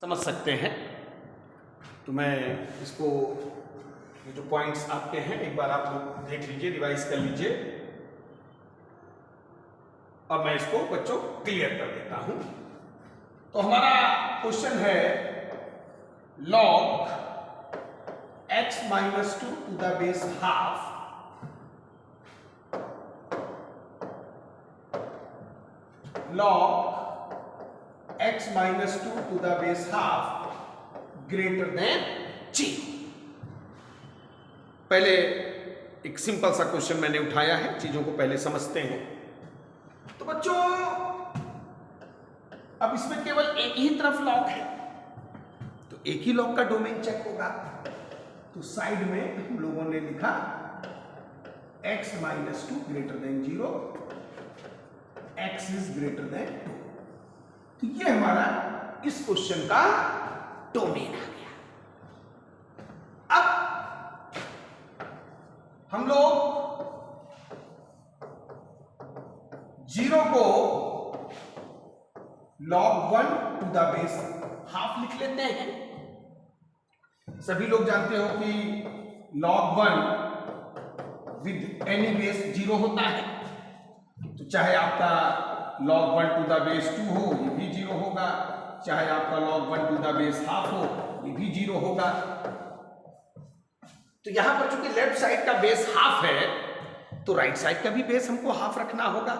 समझ सकते हैं। तो मैं इसको ये जो पॉइंट्स आपके हैं एक बार आप लोग देख लीजिए, रिवाइज कर लीजिए। अब मैं इसको बच्चों क्लियर कर देता हूं। तो हमारा क्वेश्चन है log x minus 2 to the base half log x minus 2 to the base half greater than 0। पहले एक सिंपल सा क्वेश्चन मैंने उठाया है, चीजों को पहले समझते हैं। तो बच्चों अब इसमें केवल एक ही तरफ लॉग है, तो एक ही लॉग का डोमेन चेक होगा। तो साइड में हम लोगों ने लिखा x minus 2 greater than 0, x is greater than 2। तो ये हमारा इस क्वेश्चन का डोमेन आ गया। अब हम लोग 0 को log 1 to the base half लिख लेते हैं। सभी लोग जानते हो कि log 1 विद एनी बेस 0 होता है, तो चाहे आपका log 1 to the base 2 हो ये भी 0 होगा, चाहे आपका log 1 to the base half हो ये भी 0 होगा। तो यहां पर चूंकि लेफ्ट साइड का बेस हाफ है तो राइट साइड का भी बेस हमको हाफ रखना होगा।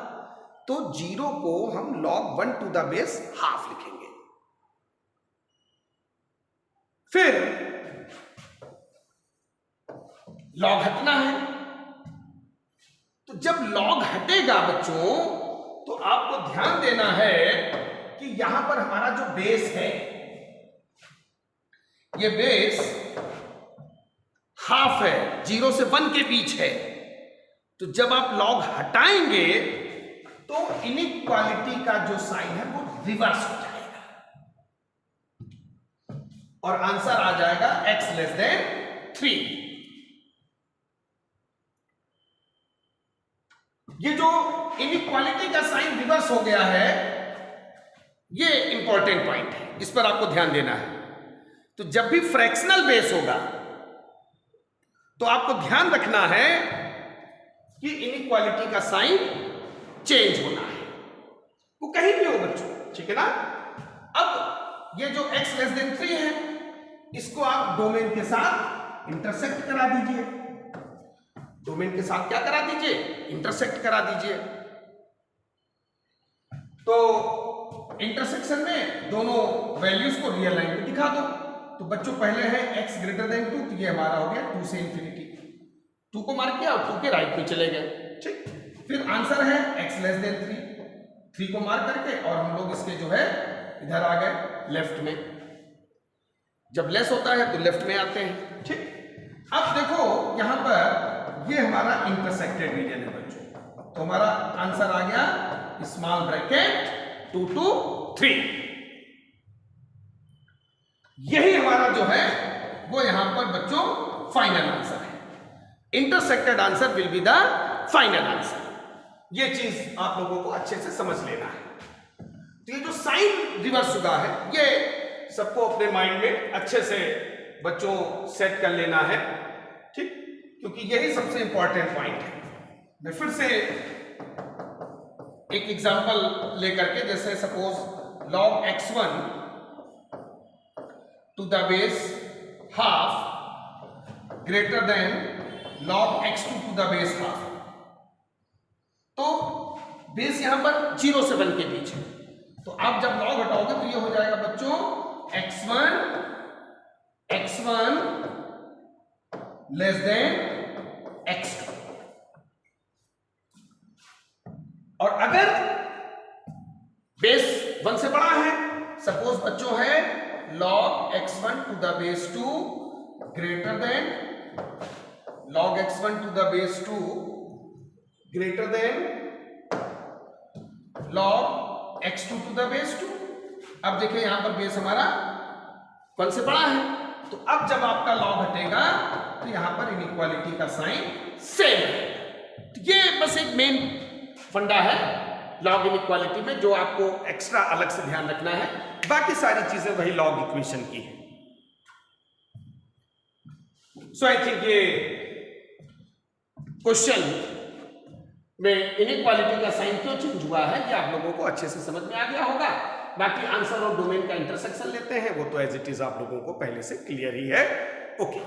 तो 0 को हम log 1 to the base half लिखेंगे। फिर लॉग हटना है, तो जब लॉग हटेगा बच्चों तो आपको ध्यान देना है कि यहां पर हमारा जो बेस है ये बेस हाफ है, 0 से 1 के बीच है। तो जब आप लॉग हटाएंगे तो इनइक्वालिटी का जो साइन है वो रिवर्स हो जाएगा और आंसर आ जाएगा x लेस देन 3। ये जो इनइक्वालिटी का साइन रिवर्स हो गया है ये इंपॉर्टेंट पॉइंट है, इस पर आपको ध्यान देना है। तो जब भी फ्रैक्शनल बेस होगा तो आपको ध्यान रखना है कि इनइक्वालिटी का साइन चेंज होना है, वो कहीं भी हो बच्चों, ठीक है ना। अब ये जो x लेस देन 3 है इसको आप डोमेन के साथ इंटरसेक्ट करा दीजिए। डोमेन के साथ क्या करा दीजिए? इंटरसेक्ट करा दीजिए। तो इंटरसेक्शन में दोनों वैल्यूज को रियल लाइन पे दिखा दो। तो बच्चों पहले है x ग्रेटर देन 2, तो ये हमारा हो गया 2 से इंफिनिटी। 2 को मार्क किया और 2 के राइट में चले गए, ठीक। फिर आंसर है x लेस देन 3, 3 को मार्क करके और हम लोग इसके जो है इधर आ गए लेफ्ट में। जब लेस होता है तो लेफ्ट में आते हैं, ठीक। अब देखो यहां पर ये हमारा इंटरसेक्टेड रीजन है बच्चों, तो हमारा आंसर आ गया स्मॉल ब्रैकेट 2 to 3। यही हमारा जो है वो यहां पर बच्चों फाइनल आंसर है। Intersected answer will be the final answer. ये चीज आप लोगों को अच्छे से समझ लेना है। तो ये जो साइन रिवर्स हुआ है ये सबको अपने माइंड में अच्छे से बच्चों सेट कर लेना है, ठीक, क्योंकि यही सबसे इंपॉर्टेंट पॉइंट है। मैं फिर से एक एग्जांपल लेकर के, जैसे suppose log x1 to the base half greater than log x2 to the base half. तो बेस यहां पर 0 से 1 के बीच है, तो आप जब log हटाओगे तो ये हो जाएगा बच्चों x1 लेस देन x2। और अगर बेस 1 से बड़ा है, सपोज बच्चों है log x1 to the base 2 greater than log x1 to the base 2 greater than log x2 to the base 2। अब देखिए यहां पर बेस हमारा 1 से बड़ा है, तो अब जब आपका लॉग हटेगा तो यहां पर इनइक्वालिटी का साइन सेम है। तो ये बस एक मेन फंडा है लॉग इनइक्वालिटी में जो आपको एक्स्ट्रा अलग से ध्यान रखना है, बाकी सारी चीजें वही लॉग इक्वेशन की है। सो आई थिंक ये क्वेश्चन में इनइक्वालिटी का साइन क्यों चेंज हुआ है ये आप लोगों को अच्छे से समझ में आ गया होगा। बाकी आंसर और डोमेन का इंटरसेक्शन लेते हैं, वो तो एज इट इज आप लोगों को पहले से क्लियर ही है। ओके